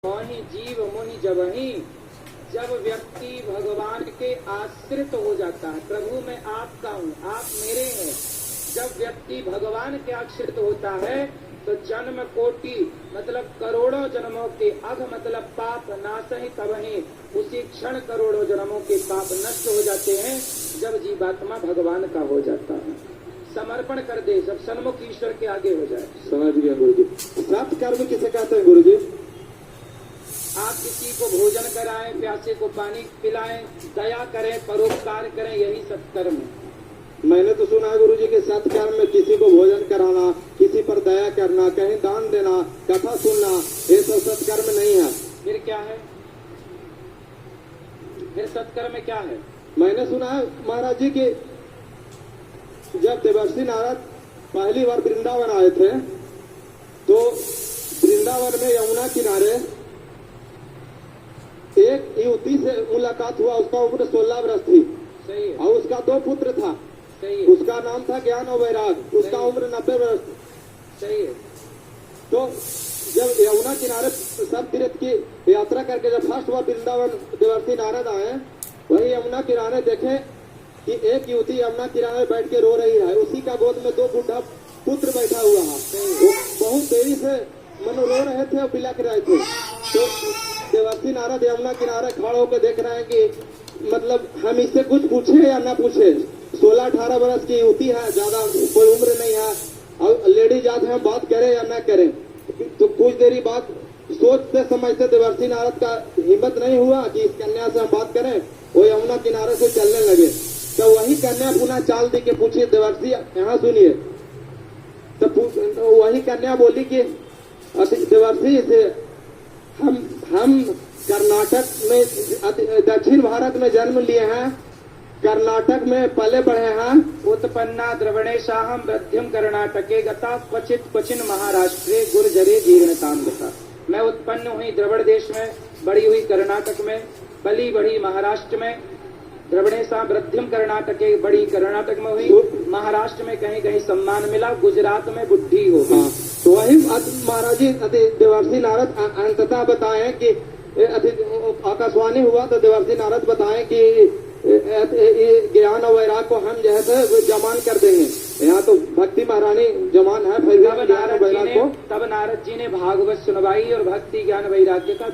मोहि जीव मोहि जबहि। जब व्यक्ति भगवान के आश्रित हो जाता है, प्रभु मैं आपका हूँ, आप मेरे हैं, जब व्यक्ति भगवान के आश्रित होता है तो जन्म कोटि मतलब करोड़ों जन्मों के अघ मतलब पाप नासहि तबहि, उसी क्षण करोड़ों जन्मों के पाप नष्ट हो जाते हैं जब जीवात्मा भगवान का हो जाता है, समर्पण कर दे, जब सन्मुख ईश्वर के आगे हो जाए। समझ गया गुरु जी। सत्कर्म किसे कहते हैं गुरु जी? आप किसी को भोजन कराएं, प्यासे को पानी पिलाएं, दया करें, परोपकार करें, यही सत्कर्म है। मैंने तो सुना है गुरु जी कि सत्कर्म में किसी को भोजन कराना, किसी पर दया करना, कहीं दान देना, कथा सुनना, ये सब सत्कर्म नहीं है। फिर क्या है? फिर सत्कर्म में क्या है? मैंने सुना है महाराज जी कि जब देवर्षि नारद पहली बार वृंदावन आए थे तो वृंदावन में यमुना किनारे एक युवती से मुलाकात हुआ। उसका उम्र 16 वर्ष थी। सही है। और उसका 2 पुत्र था। सही है। उसका नाम था ज्ञान और वैराग। उसका उम्र 90 वर्ष। सही है। तो जब यमुना किनारे सब तीर्थ की यात्रा करके जब फर्स्ट बार वृंदावन देवर्षि नारद आए, वही यमुना किनारे देखे कि एक युवती यमुना किनारे बैठ के रो रही है। उसी का गोद में 2 बूढ़ा पुत्र बैठा हुआ है। वो बहुत देरी से मनो रो रहे थे और बिलख रहे थे। तो देवर्षि नारद यमुना किनारे खड़े होकर देख रहे हैं कि मतलब हम इससे कुछ पूछे या ना पूछे। 16-18 वर्ष की युवती है, ज्यादा कोई उम्र नहीं है, और लेडीज आज हम बात करें या ना करें। तो कुछ देरी बाद सोचते समझते देवर्षि नारद का हिम्मत नहीं हुआ कि इस कन्या से हम बात करें। वो यमुना किनारे से चलने लगे तो वही कन्या पुनः चाल दी के पूछी, देवर्षि यहाँ सुनिए। तो वही कन्या बोली कि देवर्षि से हम कर्नाटक में दक्षिण भारत में जन्म लिए हैं, कर्नाटक में पले बढ़े हैं। उत्पन्ना द्रवणेशाहम वृद्धिम कर्नाटके गता क्वचित क्वचिन महाराष्ट्रे गुर्जरे जीर्णताम गता। मैं उत्पन्न हुई द्रविड़ देश में, बड़ी हुई कर्नाटक में, पली बढ़ी महाराष्ट्र में। द्रवणेशा वृद्धिम कर्नाटके, बड़ी कर्नाटक में हुई, महाराष्ट्र में कहीं कहीं सम्मान मिला, गुजरात में बुद्धि हो गई। तो वही महाराज जी देवर्षि नारद अंततः बताए कि आकाशवाणी हुआ तो देवर्षि नारद बताए कि ज्ञान और वैराग को हम जो है जमान कर देंगे। यहाँ तो भक्ति महारानी जमान है, फिर भी तब नारद जी ने भागवत सुनवाई और भक्ति ज्ञान वैराग्य का